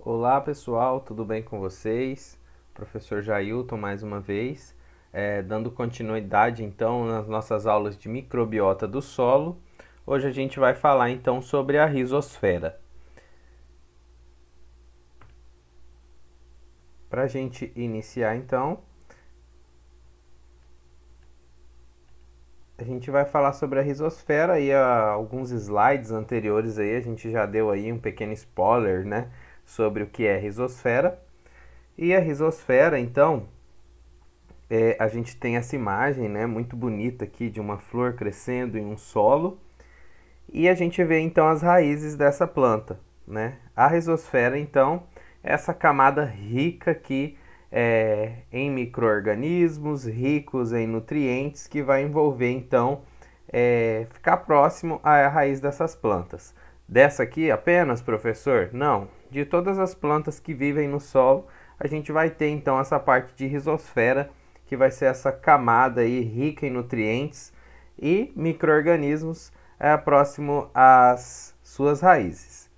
Olá pessoal, tudo bem com vocês? Professor Jailton mais uma vez, dando continuidade então nas nossas aulas de microbiota do solo. Hoje a gente vai falar então sobre a rizosfera. Para a gente iniciar então, a gente vai falar sobre a rizosfera e alguns slides anteriores aí a gente já deu aí um pequeno spoiler, né, sobre o que é rizosfera. E a rizosfera então a gente tem essa imagem, né, muito bonita aqui de uma flor crescendo em um solo e a gente vê então as raízes dessa planta, né? A rizosfera então é essa camada rica aqui em micro-organismos, ricos em nutrientes, que vai envolver então ficar próximo à raiz dessas plantas. Dessa aqui apenas, professor? Não. De todas as plantas que vivem no solo, a gente vai ter então essa parte de rizosfera, que vai ser essa camada aí rica em nutrientes e micro-organismos próximo às suas raízes.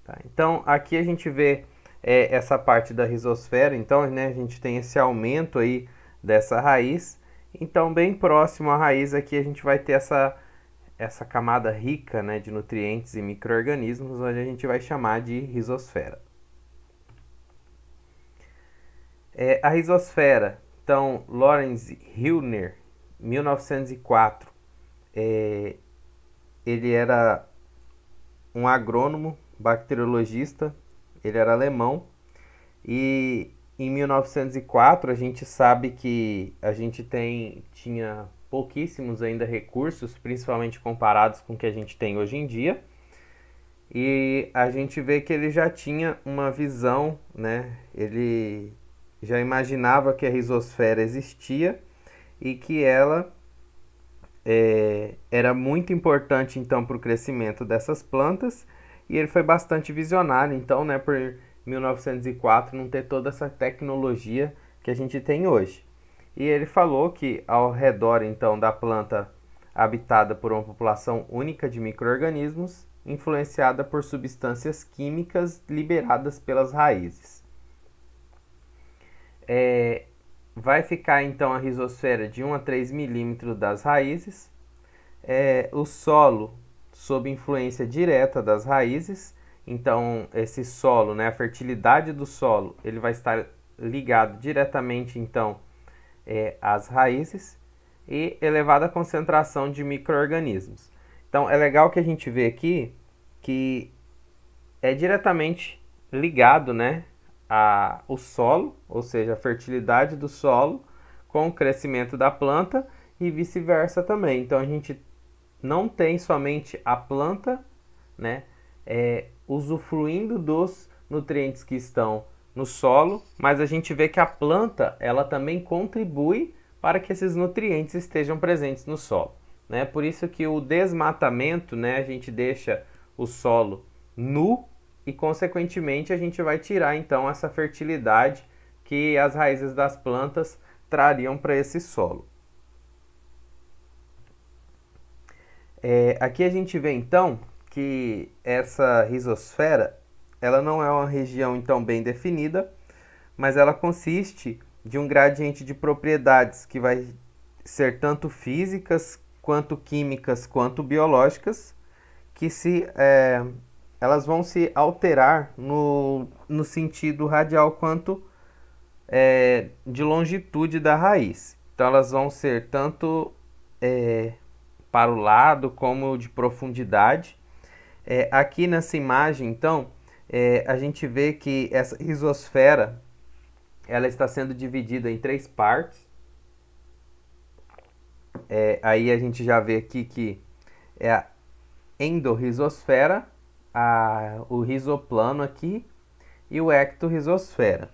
Tá? Então aqui a gente vê essa parte da rizosfera, então né, a gente tem esse aumento aí dessa raiz. Então bem próximo à raiz aqui a gente vai ter essa camada rica, né, de nutrientes e micro-organismos, onde a gente vai chamar de rizosfera. A rizosfera, então, Lawrence Hübner, 1904, ele era um agrônomo, bacteriologista, ele era alemão, e em 1904 a gente sabe que a gente tinha pouquíssimos ainda recursos, principalmente comparados com o que a gente tem hoje em dia, e a gente vê que ele já tinha uma visão, né? Ele já imaginava que a rizosfera existia e que ela era muito importante então para o crescimento dessas plantas, e ele foi bastante visionário então, né, por 1904 não ter toda essa tecnologia que a gente tem hoje. E ele falou que ao redor então da planta habitada por uma população única de micro-organismos, influenciada por substâncias químicas liberadas pelas raízes. Vai ficar então a rizosfera de 1 a 3 milímetros das raízes. O solo sob influência direta das raízes. Então esse solo, né, a fertilidade do solo, ele vai estar ligado diretamente então às raízes, e elevada concentração de micro-organismos. Então é legal que a gente vê aqui que é diretamente ligado, né, o solo, ou seja, a fertilidade do solo com o crescimento da planta e vice-versa também. Então a gente não tem somente a planta, né, usufruindo dos nutrientes que estão no solo, mas a gente vê que a planta ela também contribui para que esses nutrientes estejam presentes no solo, né? Por isso que o desmatamento, né, a gente deixa o solo nu e consequentemente a gente vai tirar então essa fertilidade que as raízes das plantas trariam para esse solo. Aqui a gente vê então que essa rizosfera ela não é uma região então bem definida, mas ela consiste de um gradiente de propriedades que vai ser tanto físicas, quanto químicas, quanto biológicas, que elas vão se alterar no sentido radial quanto de longitude da raiz. Então elas vão ser tanto para o lado como de profundidade. Aqui nessa imagem, então, a gente vê que essa rizosfera ela está sendo dividida em 3 partes. Aí a gente já vê aqui que é a endorrizosfera, o rizoplano aqui e o ectorrizosfera.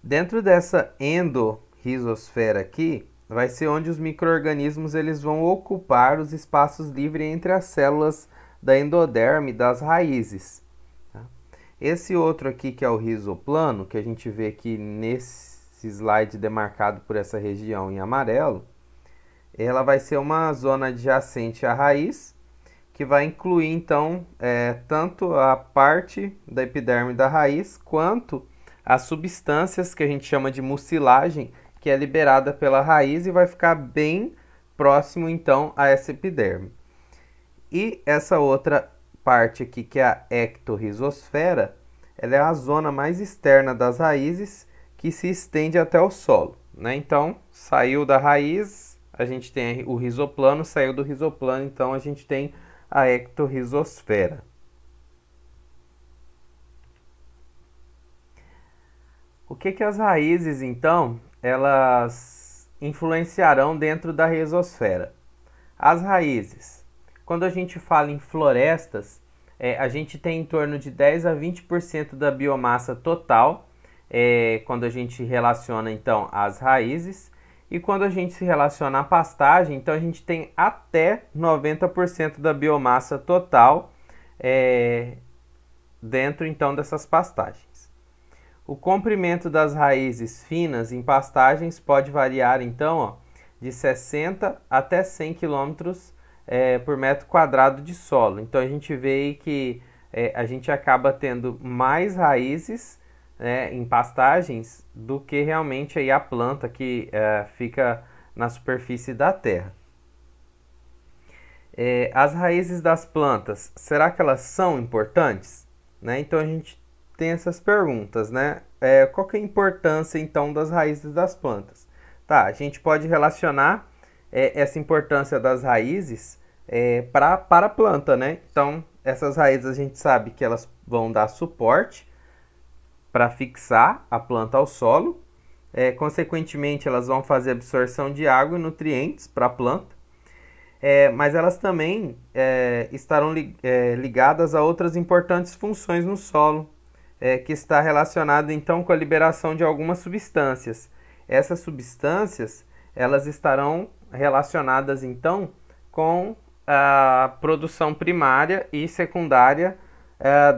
Dentro dessa endorrizosfera aqui, vai ser onde os micro-organismos eles vão ocupar os espaços livres entre as células da endoderme das raízes. Tá? Esse outro aqui, que é o rizoplano, que a gente vê aqui nesse slide demarcado por essa região em amarelo, ela vai ser uma zona adjacente à raiz, que vai incluir então tanto a parte da epiderme da raiz quanto as substâncias que a gente chama de mucilagem, que é liberada pela raiz e vai ficar bem próximo então a essa epiderme. E essa outra parte aqui, que é a ectorrizosfera, ela é a zona mais externa das raízes que se estende até o solo, né? Então, saiu da raiz, a gente tem o rizoplano, saiu do rizoplano, então a gente tem a ectorrizosfera. O que as raízes, então, elas influenciarão dentro da rizosfera? As raízes. Quando a gente fala em florestas, a gente tem em torno de 10 a 20% da biomassa total, quando a gente relaciona então as raízes. E quando a gente se relaciona à pastagem, então a gente tem até 90% da biomassa total dentro então dessas pastagens. O comprimento das raízes finas em pastagens pode variar então de 60 até 100 km por metro quadrado de solo. Então a gente vê aí que a gente acaba tendo mais raízes em pastagens do que realmente aí a planta que fica na superfície da terra. As raízes das plantas, será que elas são importantes? Né? Então a gente tem essas perguntas, né? Qual que é a importância então das raízes das plantas? Tá, a gente pode relacionar essa importância das raízes para a planta, né? Então essas raízes a gente sabe que elas vão dar suporte para fixar a planta ao solo, consequentemente elas vão fazer absorção de água e nutrientes para a planta, mas elas também estarão ligadas a outras importantes funções no solo, que está relacionado então com a liberação de algumas substâncias. Essas substâncias elas estarão relacionadas então com a produção primária e secundária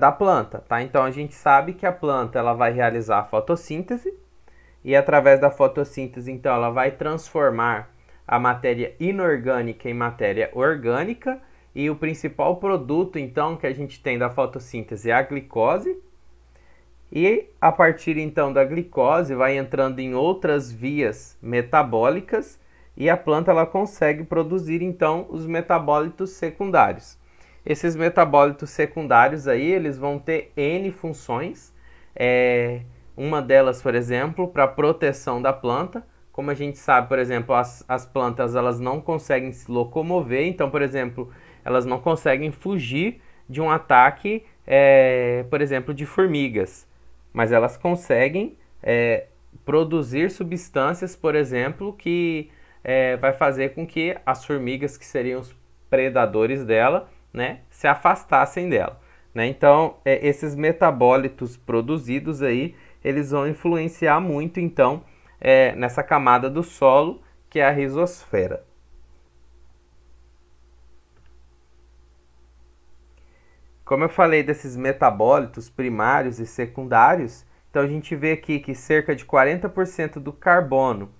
da planta, tá? Então a gente sabe que a planta ela vai realizar a fotossíntese e através da fotossíntese então ela vai transformar a matéria inorgânica em matéria orgânica, e o principal produto então que a gente tem da fotossíntese é a glicose. E a partir então da glicose vai entrando em outras vias metabólicas e a planta ela consegue produzir então os metabólitos secundários. Esses metabólitos secundários aí eles vão ter N funções. Uma delas, por exemplo, para proteção da planta. Como a gente sabe, por exemplo, as plantas elas não conseguem se locomover, então, por exemplo, elas não conseguem fugir de um ataque, por exemplo, de formigas. Mas elas conseguem produzir substâncias, por exemplo, que vai fazer com que as formigas, que seriam os predadores dela, né, se afastassem dela. Né? Então, esses metabólitos produzidos aí, eles vão influenciar muito, então, nessa camada do solo, que é a rizosfera. Como eu falei desses metabólitos primários e secundários, então a gente vê aqui que cerca de 40% do carbono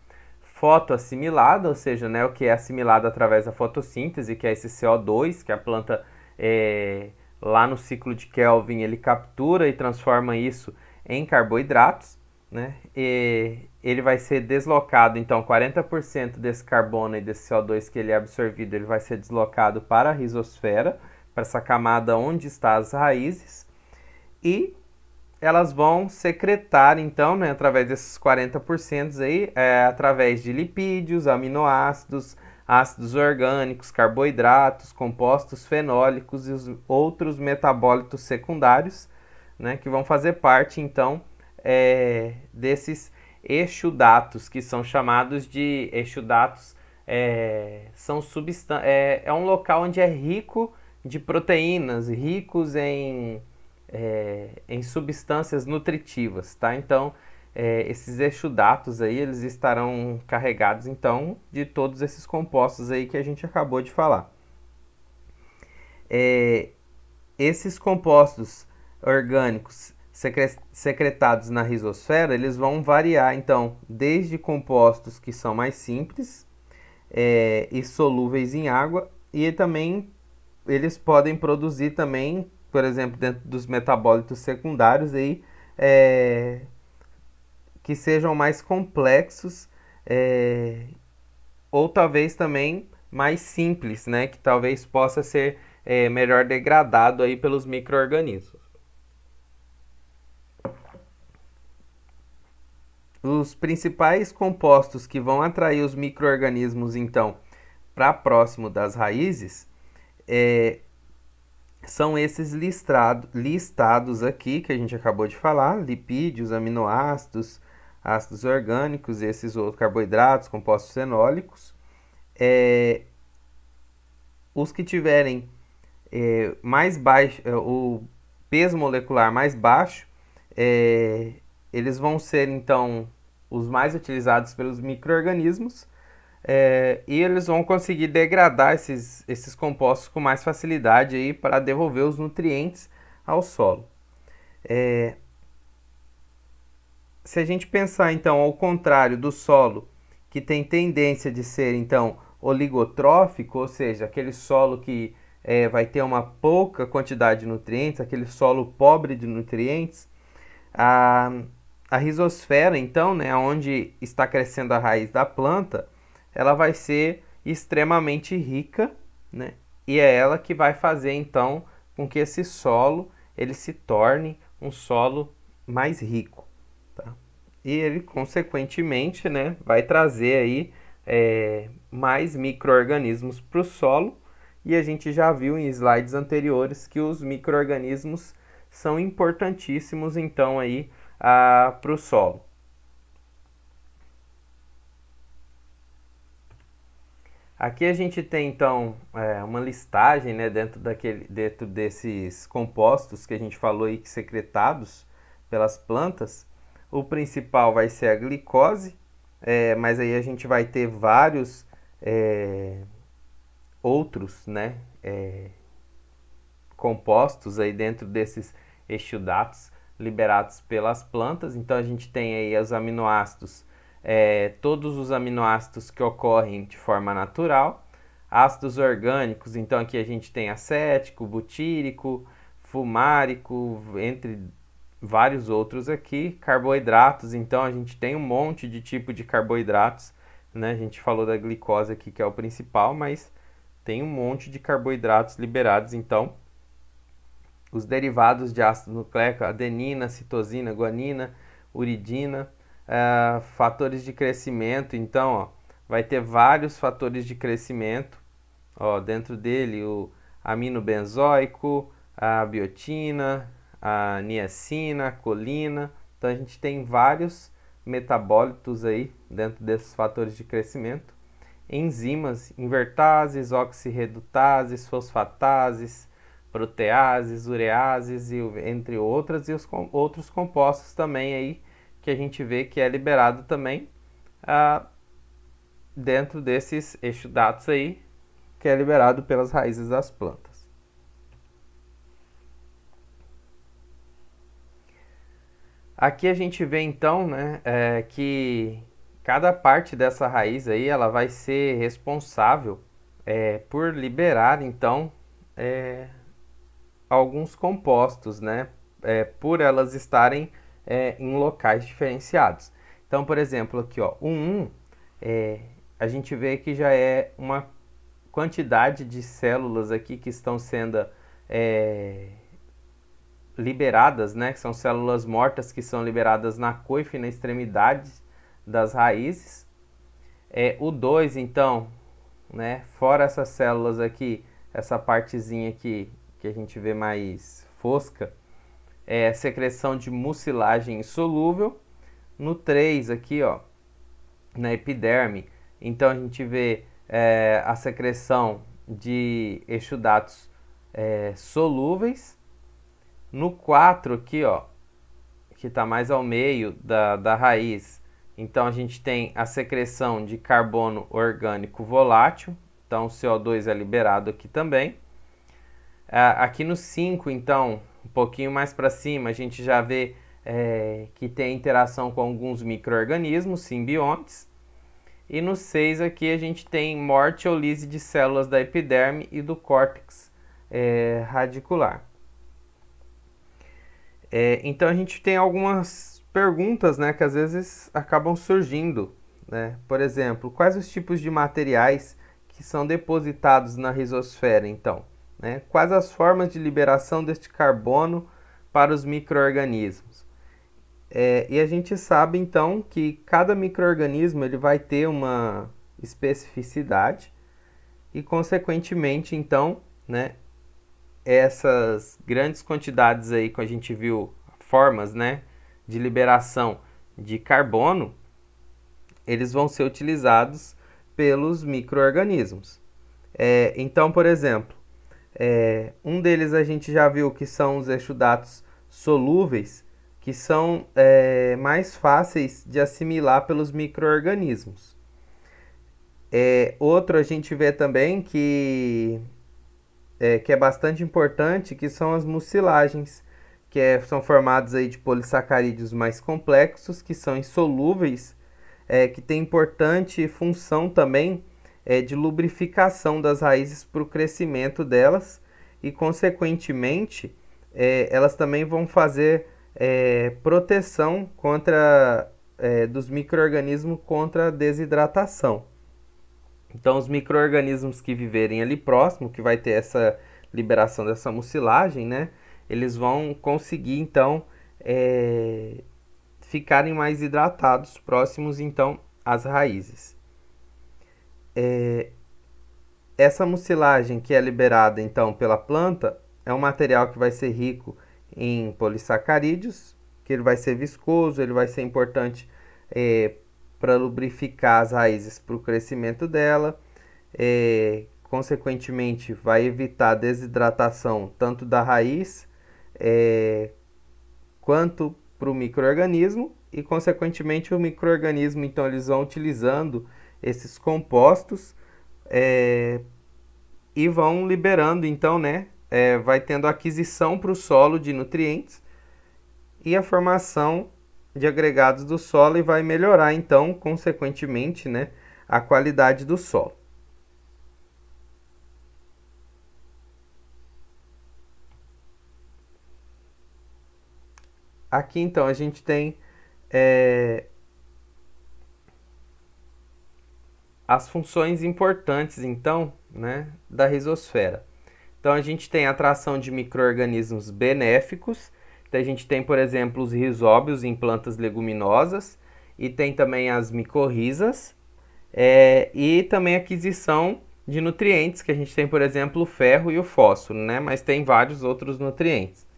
fotoassimilado, ou seja, né, o que é assimilado através da fotossíntese, que é esse CO2, que a planta lá no ciclo de Kelvin ele captura e transforma isso em carboidratos, né? E ele vai ser deslocado, então 40% desse carbono e desse CO2 que ele é absorvido, ele vai ser deslocado para a rizosfera, para essa camada onde estão as raízes, e elas vão secretar, então, né, através desses 40% aí, através de lipídios, aminoácidos, ácidos orgânicos, carboidratos, compostos fenólicos e os outros metabólitos secundários, né, que vão fazer parte, então, desses exudatos, que são chamados de exudatos, é um local onde é rico de proteínas, ricos em substâncias nutritivas, tá? Então, esses exudatos aí, eles estarão carregados, então, de todos esses compostos aí que a gente acabou de falar. Esses compostos orgânicos secretados na rizosfera, eles vão variar, então, desde compostos que são mais simples e solúveis em água, e também eles podem produzir também, por exemplo, dentro dos metabólitos secundários aí, é, que sejam mais complexos, é, ou talvez também mais simples, né? Que talvez possa ser melhor degradado aí pelos micro-organismos. Os principais compostos que vão atrair os micro-organismos, então, para próximo das raízes, são esses listados aqui que a gente acabou de falar: lipídios, aminoácidos, ácidos orgânicos, esses outros carboidratos, compostos fenólicos. Os que tiverem mais baixo, o peso molecular mais baixo, eles vão ser então os mais utilizados pelos micro-organismos, e eles vão conseguir degradar esses compostos com mais facilidade aí para devolver os nutrientes ao solo. Se a gente pensar então ao contrário do solo, que tem tendência de ser então oligotrófico, ou seja, aquele solo que vai ter uma pouca quantidade de nutrientes, aquele solo pobre de nutrientes, a rizosfera, então, né, onde está crescendo a raiz da planta, ela vai ser extremamente rica, né, e é ela que vai fazer então com que esse solo ele se torne um solo mais rico, tá? E ele consequentemente, né, vai trazer aí mais micro-organismos para o solo, e a gente já viu em slides anteriores que os micro-organismos são importantíssimos então aí para o solo. Aqui a gente tem então uma listagem, né, dentro desses compostos que a gente falou aí, secretados pelas plantas. O principal vai ser a glicose, mas aí a gente vai ter vários outros, né, compostos aí dentro desses exudatos liberados pelas plantas. Então a gente tem aí os aminoácidos, todos os aminoácidos que ocorrem de forma natural, ácidos orgânicos, então aqui a gente tem acético, butírico, fumárico, entre vários outros aqui. Carboidratos, então a gente tem um monte de tipo de carboidratos, né? A gente falou da glicose aqui, que é o principal, mas tem um monte de carboidratos liberados, então os derivados de ácido nucleico, adenina, citosina, guanina, uridina, fatores de crescimento. Então, ó, vai ter vários fatores de crescimento, ó, dentro dele o amino benzoico, a biotina, a niacina, a colina. Então a gente tem vários metabólitos aí dentro desses fatores de crescimento. Enzimas, invertases, oxirredutases, fosfatases, proteases, ureases, entre outras, e os outros compostos também aí que a gente vê que é liberado também dentro desses exudatos aí, que é liberado pelas raízes das plantas. Aqui a gente vê então, né, que cada parte dessa raiz aí ela vai ser responsável por liberar então alguns compostos, né, por elas estarem em locais diferenciados. Então, por exemplo, aqui ó, o 1, a gente vê que já é uma quantidade de células aqui que estão sendo liberadas, né, que são células mortas que são liberadas na coifa e na extremidade das raízes. O 2, então, né, fora essas células aqui, essa partezinha aqui que a gente vê mais fosca, é a secreção de mucilagem insolúvel. No 3 aqui, ó, na epiderme, então a gente vê a secreção de exudatos solúveis. No 4 aqui, ó, que está mais ao meio da raiz, então a gente tem a secreção de carbono orgânico volátil, então o CO2 é liberado aqui também. Aqui no 5, então, um pouquinho mais para cima, a gente já vê que tem interação com alguns micro-organismos, simbiontes. E no 6 aqui a gente tem morte ou lise de células da epiderme e do córtex radicular. Então a gente tem algumas perguntas, né, que às vezes acabam surgindo, né? Por exemplo, quais os tipos de materiais que são depositados na rizosfera, então? Né? Quais as formas de liberação deste carbono para os micro-organismos? E a gente sabe, então, que cada micro-organismo ele vai ter uma especificidade e, consequentemente, então, né, essas grandes quantidades aí que a gente viu, formas, né, de liberação de carbono, eles vão ser utilizados pelos micro-organismos. Então, por exemplo, um deles a gente já viu que são os exudatos solúveis, que são mais fáceis de assimilar pelos micro-organismos. Outro a gente vê também que é bastante importante, que são as mucilagens, que são formados aí de polissacarídeos mais complexos, que são insolúveis, que tem importante função também de lubrificação das raízes para o crescimento delas e, consequentemente, elas também vão fazer proteção contra dos micro-organismos contra a desidratação. Então, os micro-organismos que viverem ali próximo, que vai ter essa liberação dessa mucilagem, né? Eles vão conseguir, então, ficarem mais hidratados, próximos, então, às raízes. Essa mucilagem que é liberada, então, pela planta, é um material que vai ser rico em polissacarídeos, que ele vai ser viscoso, ele vai ser importante para lubrificar as raízes para o crescimento dela, consequentemente vai evitar a desidratação tanto da raiz quanto para o micro-organismo e, consequentemente, o micro-organismo, então, eles vão utilizando esses compostos e vão liberando, então, né, vai tendo aquisição para o solo de nutrientes e a formação de agregados do solo e vai melhorar, então, consequentemente, né, a qualidade do solo. Aqui, então, a gente tem as funções importantes, então, né, da rizosfera. Então, a gente tem a atração de micro-organismos benéficos. Então, a gente tem, por exemplo, os rizóbios em plantas leguminosas e tem também as micorrizas e também a aquisição de nutrientes, que a gente tem, por exemplo, o ferro e o fósforo, né? Mas tem vários outros nutrientes.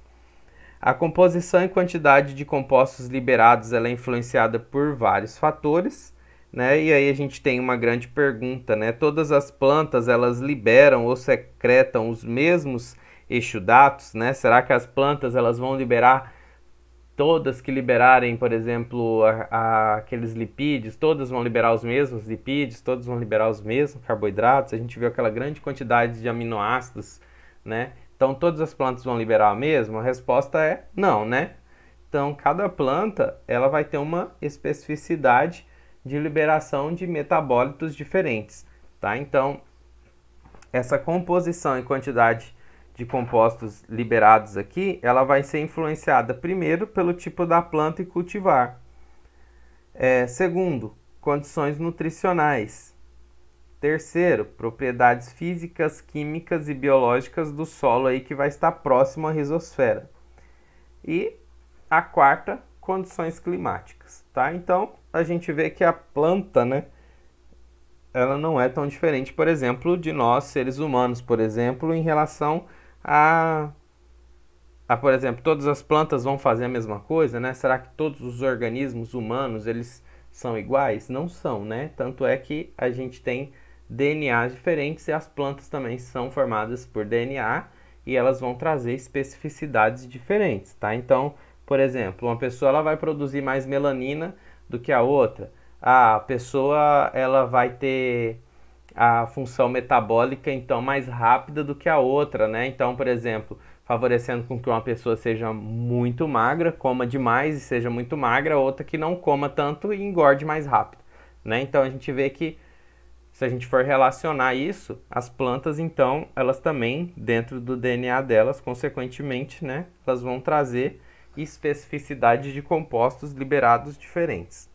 A composição e quantidade de compostos liberados ela é influenciada por vários fatores, né? E aí a gente tem uma grande pergunta, né? Todas as plantas elas liberam ou secretam os mesmos exudatos, né? Será que as plantas elas vão liberar todas que liberarem, por exemplo, aqueles lipídios, todas vão liberar os mesmos lipídios, todas vão liberar os mesmos carboidratos? A gente viu aquela grande quantidade de aminoácidos, né? Então, todas as plantas vão liberar a mesma? A resposta é não, né? Então, cada planta ela vai ter uma especificidade de liberação de metabólitos diferentes, tá? Então, essa composição e quantidade de compostos liberados aqui, ela vai ser influenciada primeiro pelo tipo da planta e cultivar. Segundo, condições nutricionais. Terceiro, propriedades físicas, químicas e biológicas do solo aí que vai estar próximo à rizosfera. E a quarta, condições climáticas, tá? Então, a gente vê que a planta, né, ela não é tão diferente, por exemplo, de nós, seres humanos, por exemplo, em relação por exemplo, todas as plantas vão fazer a mesma coisa, né? Será que todos os organismos humanos, eles são iguais? Não são, né? Tanto é que a gente tem DNAs diferentes e as plantas também são formadas por DNA e elas vão trazer especificidades diferentes, tá? Então, por exemplo, uma pessoa ela vai produzir mais melanina do que a outra. A pessoa ela vai ter a função metabólica então mais rápida do que a outra, né? Então, por exemplo, favorecendo com que uma pessoa seja muito magra, coma demais e seja muito magra, outra que não coma tanto e engorde mais rápido, né? Então a gente vê que Se a gente for relacionar isso, as plantas, então, elas também, dentro do DNA delas, consequentemente, né, elas vão trazer especificidade de compostos liberados diferentes.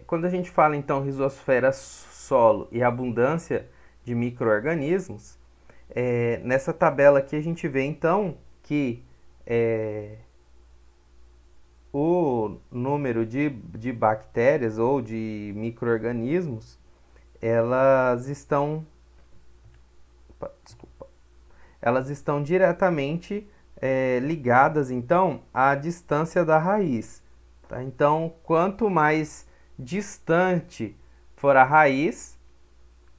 Quando a gente fala, então, rizosfera, solo e abundância de micro-organismos, nessa tabela aqui a gente vê, então, que o número de bactérias ou de micro-organismos, elas estão, elas estão diretamente ligadas, então, à distância da raiz. Tá? Então, quanto mais distante for a raiz,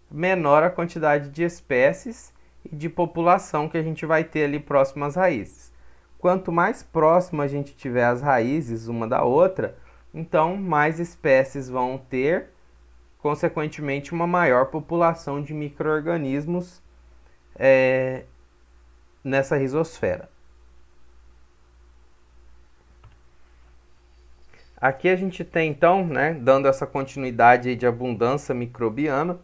menor a quantidade de espécies e de população que a gente vai ter ali próximo às raízes. Quanto mais próximo a gente tiver as raízes uma da outra, então mais espécies vão ter, consequentemente, uma maior população de micro-organismos nessa rizosfera. Aqui a gente tem, então, né, dando essa continuidade aí de abundância microbiana,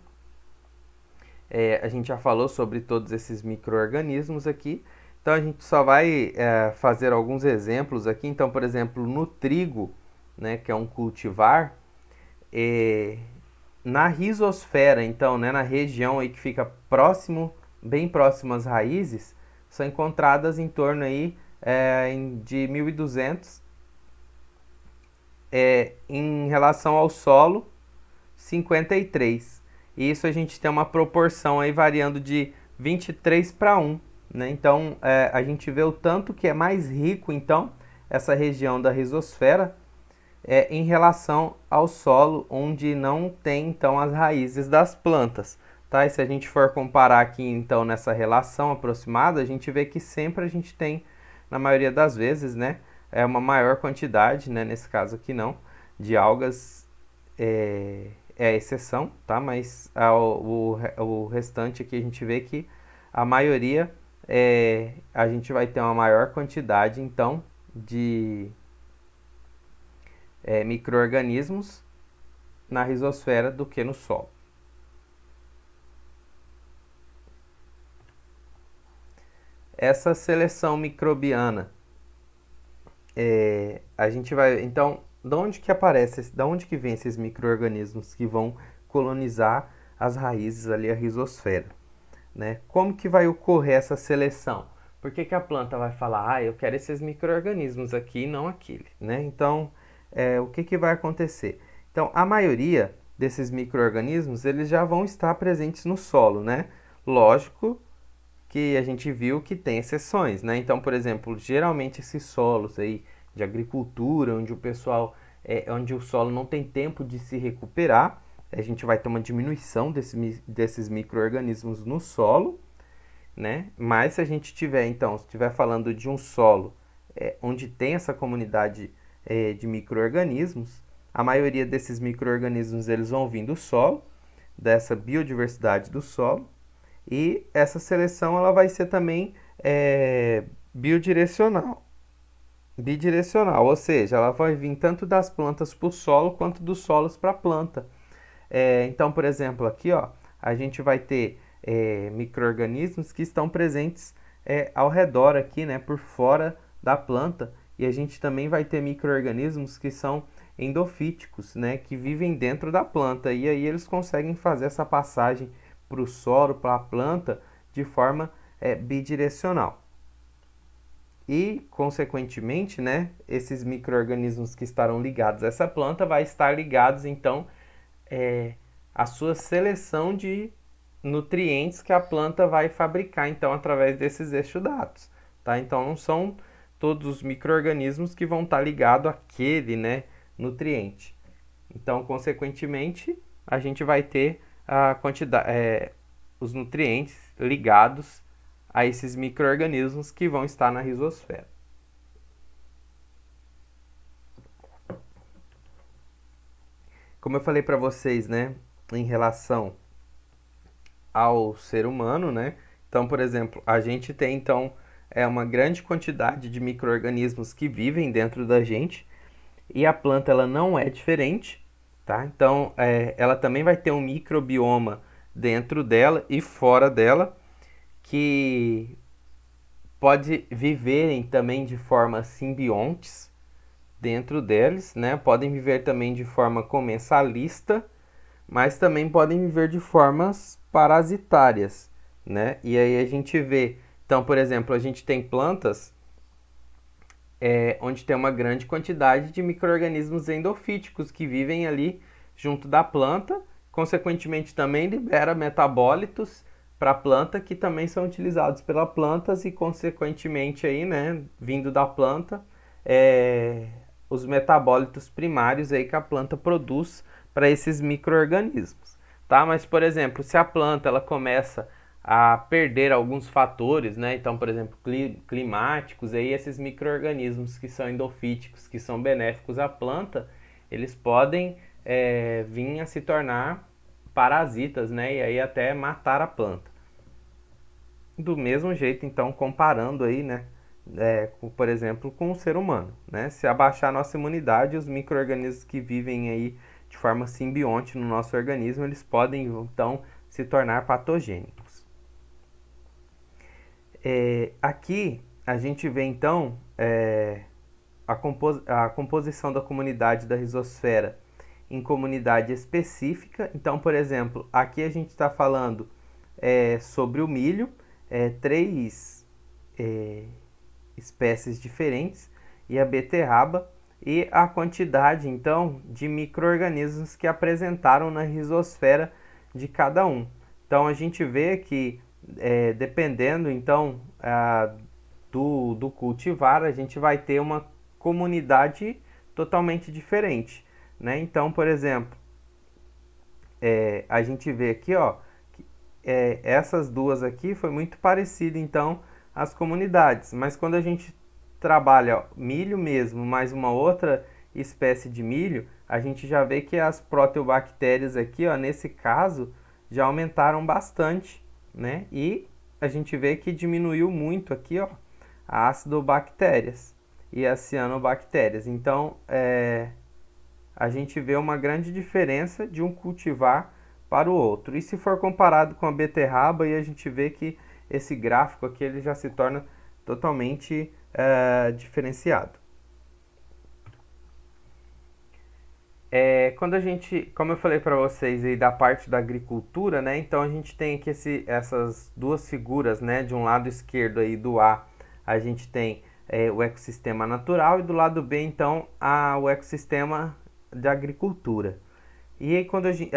a gente já falou sobre todos esses micro-organismos aqui, então a gente só vai fazer alguns exemplos aqui. Então, por exemplo, no trigo, né, que é um cultivar, na rizosfera, então, né, na região aí que fica próximo, bem próximo às raízes, são encontradas em torno aí de 1.200. Em relação ao solo, 53. E isso a gente tem uma proporção aí variando de 23:1, né? Então, a gente vê o tanto que é mais rico, então, essa região da rizosfera em relação ao solo, onde não tem, então, as raízes das plantas. Tá? E se a gente for comparar aqui, então, nessa relação aproximada, a gente vê que sempre a gente tem, na maioria das vezes, né, uma maior quantidade, né, nesse caso aqui não, de algas é a exceção, tá? Mas o restante aqui a gente vê que a maioria a gente vai ter uma maior quantidade, então, de micro-organismos na rizosfera do que no solo. Essa seleção microbiana, a gente vai, então, de onde que aparece, de onde que vem esses micro-organismos que vão colonizar as raízes ali, a rizosfera, né? Como que vai ocorrer essa seleção? Por que que a planta vai falar, eu quero esses micro-organismos aqui e não aquele, né? Então, o que que vai acontecer? Então, a maioria desses micro-organismos, eles já vão estar presentes no solo, né? Lógico que a gente viu que tem exceções, né? Então, por exemplo, geralmente esses solos aí de agricultura, onde o pessoal, onde o solo não tem tempo de se recuperar, a gente vai ter uma diminuição desses micro-organismos no solo, né? Mas se a gente tiver, então, se estiver falando de um solo onde tem essa comunidade de micro-organismos, a maioria desses micro-organismos eles vão vir do solo, dessa biodiversidade do solo, e essa seleção ela vai ser também bidirecional, ou seja, ela vai vir tanto das plantas para o solo quanto dos solos para a planta. Então, por exemplo, aqui ó, a gente vai ter micro-organismos que estão presentes ao redor aqui, né, por fora da planta, e a gente também vai ter micro-organismos que são endofíticos, né, que vivem dentro da planta, e aí eles conseguem fazer essa passagem para o solo, para a planta, de forma bidirecional. E, consequentemente, né, esses micro-organismos que estarão ligados a essa planta vai estar ligados, então, à sua seleção de nutrientes que a planta vai fabricar, então, através desses exudatos. Tá? Então, não são todos os micro-organismos que vão estar ligados àquele, né, nutriente. Então, consequentemente, a gente vai ter a quantidade, os nutrientes ligados a esses micro-organismos que vão estar na rizosfera. Como eu falei para vocês, né, em relação ao ser humano, né? Então, por exemplo, a gente tem então uma grande quantidade de micro-organismos que vivem dentro da gente, E a planta ela não é diferente, tá? Então ela também vai ter um microbioma dentro dela e fora dela que pode viverem também de forma simbiontes dentro deles, né? Podem viver também de forma comensalista, mas também podem viver de formas parasitárias, né? E aí a gente vê, então, por exemplo, a gente tem plantas onde tem uma grande quantidade de micro-organismos endofíticos que vivem ali junto da planta, consequentemente também libera metabólitos para a planta que também são utilizados pelas plantas e consequentemente aí, né, vindo da planta, os metabólitos primários aí que a planta produz para esses micro-organismos, tá? Mas, por exemplo, se a planta ela começa a perder alguns fatores, né? Então, por exemplo, climáticos, aí esses micro-organismos que são endofíticos, que são benéficos à planta, eles podem vir a se tornar parasitas, né? E aí até matar a planta. Do mesmo jeito, então, comparando aí, né? Por exemplo, com o ser humano, né? Se abaixar a nossa imunidade, os micro-organismos que vivem aí de forma simbionte no nosso organismo, eles podem, então, se tornar patogênicos. Aqui a gente vê então a composição da comunidade da rizosfera em comunidade específica. Então, por exemplo, aqui a gente está falando sobre o milho, três espécies diferentes, e a beterraba, e a quantidade então de micro-organismos que apresentaram na rizosfera de cada um. Então a gente vê que dependendo então do cultivar, a gente vai ter uma comunidade totalmente diferente, né? Então, por exemplo, a gente vê aqui, ó, que, essas duas aqui foi muito parecido então as comunidades, mas quando a gente trabalha milho mesmo, mais uma outra espécie de milho, a gente já vê que as proteobactérias aqui, ó, nesse caso, já aumentaram bastante, né? E a gente vê que diminuiu muito aqui, ó, a acidobactérias e as cianobactérias. Então, a gente vê uma grande diferença de um cultivar para o outro. E se for comparado com a beterraba, aí a gente vê que esse gráfico aqui ele já se torna totalmente diferenciado. Quando a gente, como eu falei para vocês aí da parte da agricultura, né? Então a gente tem aqui essas duas figuras, né? De um lado esquerdo aí do a gente tem o ecossistema natural e do lado B então o ecossistema de agricultura. E aí quando a gente,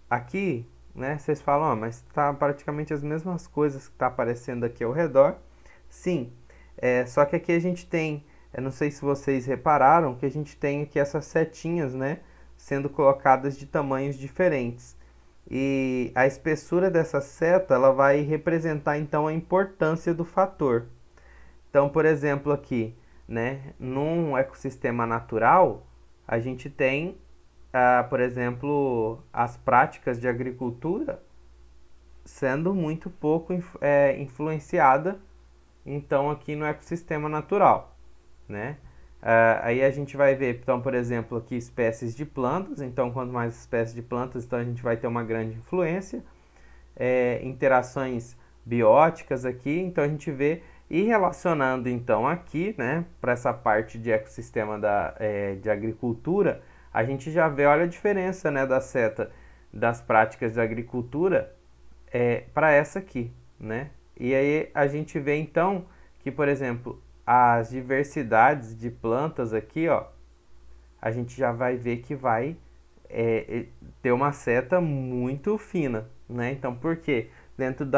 aqui, né? Vocês falam, mas tá praticamente as mesmas coisas que tá aparecendo aqui ao redor. Sim, só que aqui a gente tem, eu não sei se vocês repararam, que a gente tem aqui essas setinhas, né, sendo colocadas de tamanhos diferentes. E a espessura dessa seta, ela vai representar então a importância do fator. Então, por exemplo, aqui, né, num ecossistema natural, a gente tem, por exemplo, as práticas de agricultura sendo muito pouco influenciada então aqui no ecossistema natural, né? Aí a gente vai ver, então, por exemplo, aqui espécies de plantas. Então, quanto mais espécies de plantas, então a gente vai ter uma grande influência. Interações bióticas aqui, então a gente vê e relacionando então aqui, né, para essa parte de ecossistema de agricultura, a gente já vê, olha a diferença, né, da seta das práticas de agricultura para essa aqui, né? E aí a gente vê então que, por exemplo, as diversidades de plantas aqui, ó, a gente já vai ver que vai ter uma seta muito fina, né? Então, por quê? Dentro do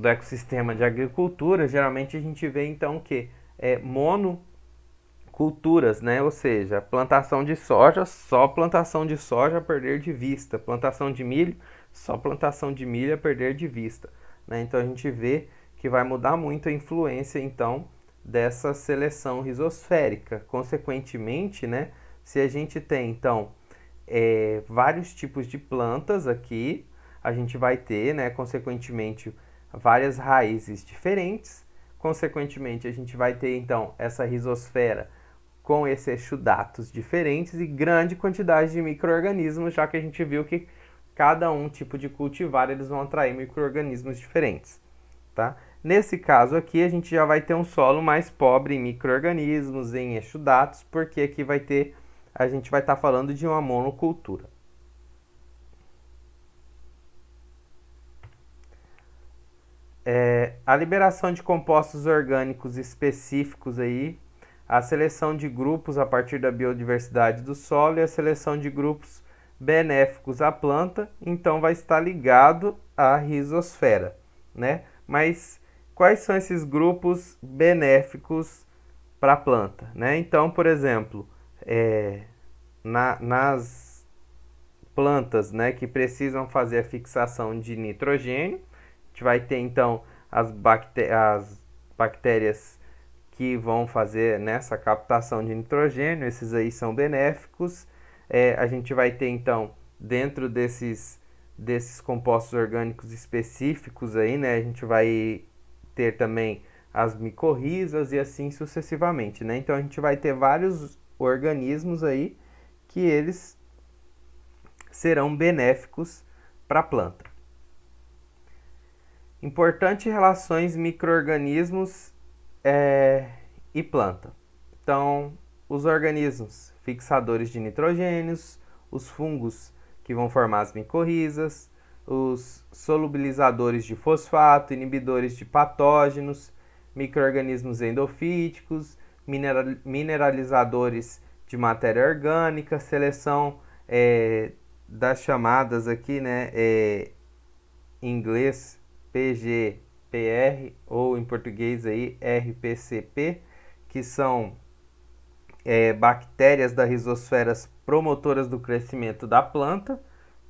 ecossistema de agricultura, geralmente a gente vê então que monoculturas, né? Ou seja, plantação de soja, só plantação de soja a perder de vista, plantação de milho, só plantação de milho a perder de vista, né? Então a gente vê que vai mudar muito a influência então dessa seleção rizosférica. Consequentemente, né, se a gente tem então vários tipos de plantas aqui, a gente vai ter, né, consequentemente, várias raízes diferentes. Consequentemente, a gente vai ter então essa rizosfera com esses exudatos diferentes e grande quantidade de micro-organismos, já que a gente viu que cada tipo de cultivar eles vão atrair micro-organismos diferentes, tá? Nesse caso aqui, a gente já vai ter um solo mais pobre em micro-organismos, em exudatos, porque aqui a gente vai estar falando de uma monocultura. A liberação de compostos orgânicos específicos aí, a seleção de grupos a partir da biodiversidade do solo e a seleção de grupos benéficos à planta, então vai estar ligado à rizosfera, né? Mas quais são esses grupos benéficos para a planta, né? Então, por exemplo, nas plantas, né, que precisam fazer a fixação de nitrogênio, a gente vai ter então as bactérias que vão fazer nessa captação de nitrogênio, esses aí são benéficos. A gente vai ter então dentro desses compostos orgânicos específicos aí, né, a gente vai ter também as micorrizas e assim sucessivamente, né? Então a gente vai ter vários organismos aí que eles serão benéficos para a planta. Importante relações micro-organismos e planta. Então, os organismos fixadores de nitrogênios, os fungos que vão formar as micorrizas, os solubilizadores de fosfato, inibidores de patógenos, micro-organismos endofíticos, mineralizadores de matéria orgânica, seleção das chamadas aqui, né, em inglês PGPR ou em português aí RPCP, que são bactérias da rizosfera promotoras do crescimento da planta,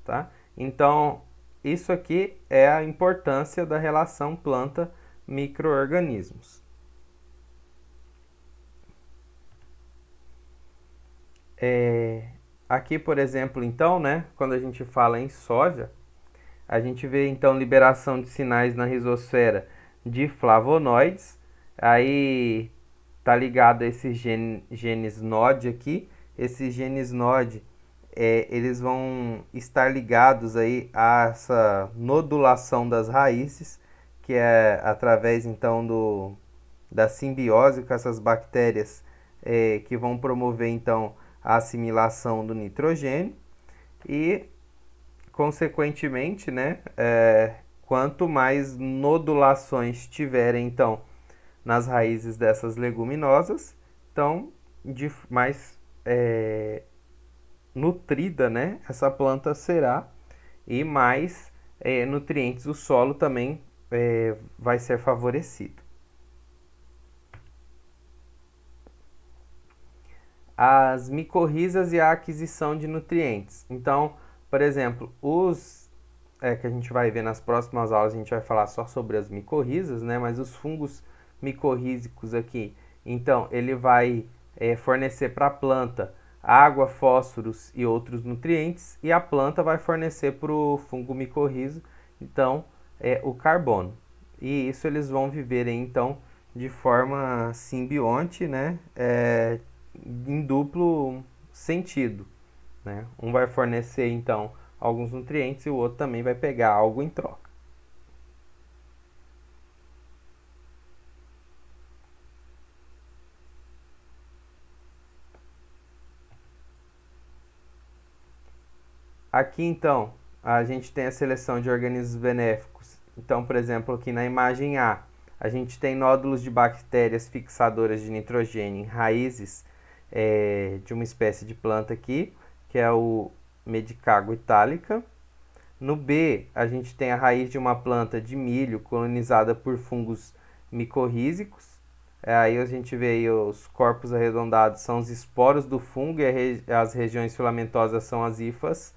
tá? Então, isso aqui é a importância da relação planta-micro-organismos. Aqui, por exemplo, então, né, quando a gente fala em soja, a gente vê então liberação de sinais na rizosfera de flavonoides. Aí tá ligado a esses genes NOD aqui. Esses genes NOD, eles vão estar ligados aí a essa nodulação das raízes, que é através então da simbiose com essas bactérias que vão promover então a assimilação do nitrogênio e consequentemente, né, quanto mais nodulações tiverem então nas raízes dessas leguminosas, então mais nutrida, né, essa planta será e mais nutrientes o solo também vai ser favorecido. As micorrizas e a aquisição de nutrientes. Então, por exemplo, que a gente vai ver nas próximas aulas, a gente vai falar só sobre as micorrizas, né? Mas os fungos micorrízicos aqui, então, ele vai fornecer para a planta água, fósforos e outros nutrientes, e a planta vai fornecer para o fungo micorrízico, então, o carbono. E isso eles vão viver, então, de forma simbionte, né? Em duplo sentido, né? Um vai fornecer então alguns nutrientes e o outro também vai pegar algo em troca. Aqui então a gente tem a seleção de organismos benéficos. Então, por exemplo, aqui na imagem A, a gente tem nódulos de bactérias fixadoras de nitrogênio em raízes de uma espécie de planta aqui, que é o Medicago italica. No B, a gente tem a raiz de uma planta de milho colonizada por fungos micorrízicos. Aí a gente vê aí os corpos arredondados são os esporos do fungo e as regiões filamentosas são as hifas,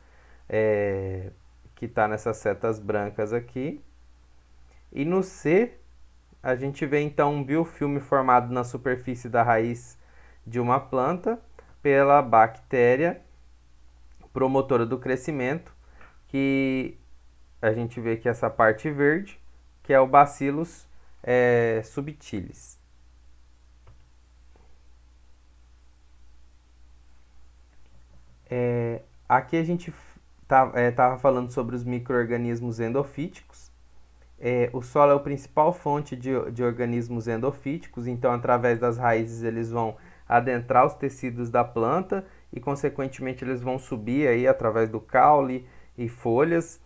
que está nessas setas brancas aqui. E no C, a gente vê então um biofilme formado na superfície da raiz de uma planta pela bactéria promotora do crescimento, que a gente vê que essa parte verde, que é o Bacillus subtilis. Aqui a gente estava falando sobre os micro-organismos endofíticos. O solo é a principal fonte de organismos endofíticos, então através das raízes eles vão adentrar os tecidos da planta e consequentemente eles vão subir aí através do caule e folhas.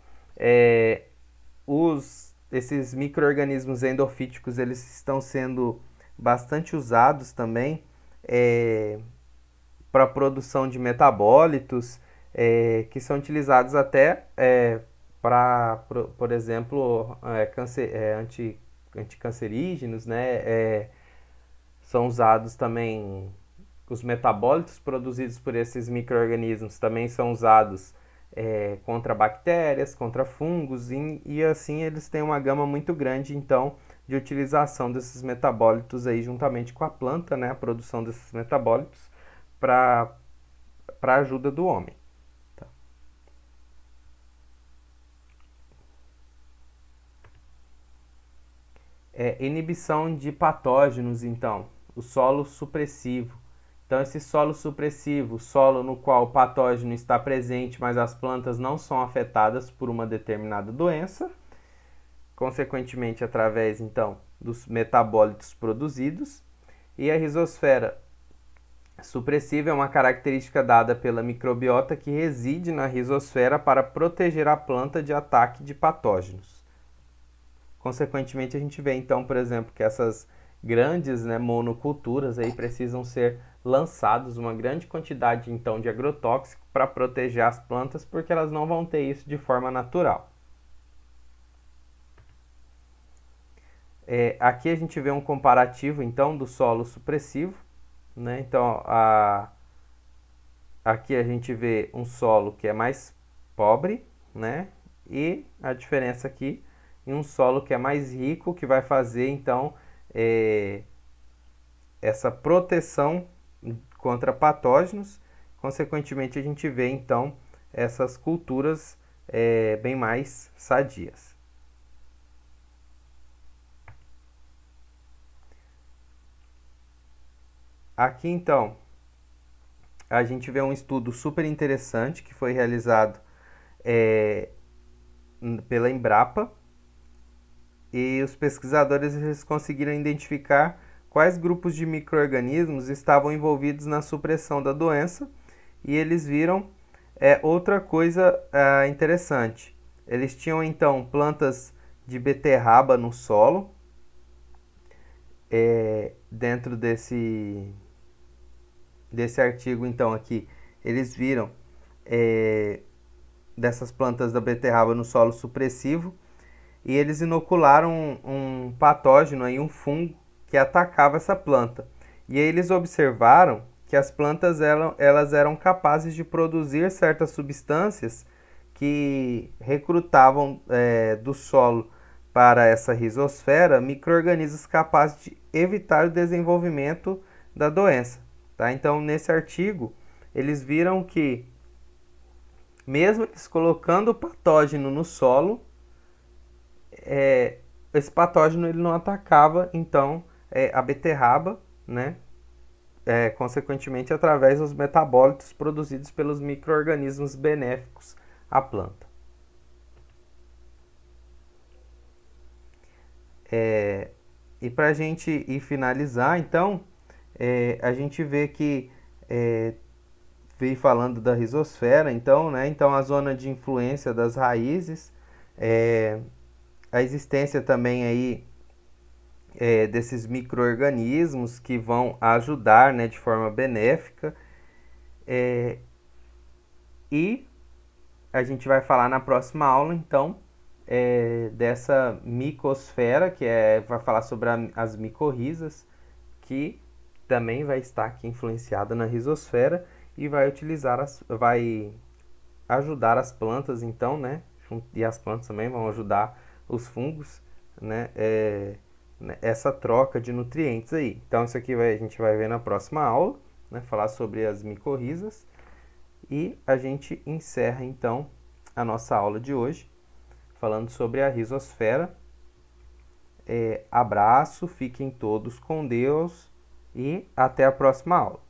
Esses micro-organismos endofíticos eles estão sendo bastante usados também para a produção de metabólitos que são utilizados até para, por exemplo, anticancerígenos, né? São usados também os metabólitos produzidos por esses micro-organismos também são usados contra bactérias, contra fungos e assim eles têm uma gama muito grande então de utilização desses metabólitos aí juntamente com a planta, né? A produção desses metabólitos para a ajuda do homem. Tá? Inibição de patógenos, então, o solo supressivo. Então, esse solo supressivo, solo no qual o patógeno está presente, mas as plantas não são afetadas por uma determinada doença, consequentemente através, então, dos metabólitos produzidos. E a rizosfera supressiva é uma característica dada pela microbiota que reside na rizosfera para proteger a planta de ataque de patógenos. Consequentemente, a gente vê então, por exemplo, que essas grandes, né, monoculturas aí precisam ser lançados uma grande quantidade então de agrotóxico para proteger as plantas, porque elas não vão ter isso de forma natural. Aqui a gente vê um comparativo então do solo supressivo, né? Então aqui a gente vê um solo que é mais pobre, né? E a diferença aqui em um solo que é mais rico, que vai fazer então essa proteção contra patógenos. Consequentemente, a gente vê então essas culturas bem mais sadias. Aqui então a gente vê um estudo super interessante que foi realizado pela Embrapa, e os pesquisadores eles conseguiram identificar quais grupos de micro-organismos estavam envolvidos na supressão da doença, e eles viram outra coisa interessante. Eles tinham então plantas de beterraba no solo, dentro desse artigo então aqui, eles viram dessas plantas da beterraba no solo supressivo, e eles inocularam um patógeno, aí, um fungo, que atacava essa planta. E aí eles observaram que as plantas elas eram capazes de produzir certas substâncias que recrutavam do solo para essa rizosfera micro-organismos capazes de evitar o desenvolvimento da doença. Tá? Então, nesse artigo, eles viram que, mesmo eles colocando o patógeno no solo, esse patógeno ele não atacava então a beterraba, né? Consequentemente através dos metabólitos produzidos pelos micro-organismos benéficos à planta. E para a gente ir finalizar, então, a gente vê que veio falando da rizosfera, então, né? Então a zona de influência das raízes, a existência também aí desses micro-organismos que vão ajudar, né, de forma benéfica, e a gente vai falar na próxima aula então dessa micosfera, que vai falar sobre as micorrizas, que também vai estar aqui influenciada na rizosfera e vai vai ajudar as plantas então, né, e as plantas também vão ajudar os fungos, né, essa troca de nutrientes aí. Então isso aqui a gente vai ver na próxima aula, né, falar sobre as micorrizas, e a gente encerra então a nossa aula de hoje falando sobre a rizosfera. Abraço, fiquem todos com Deus e até a próxima aula.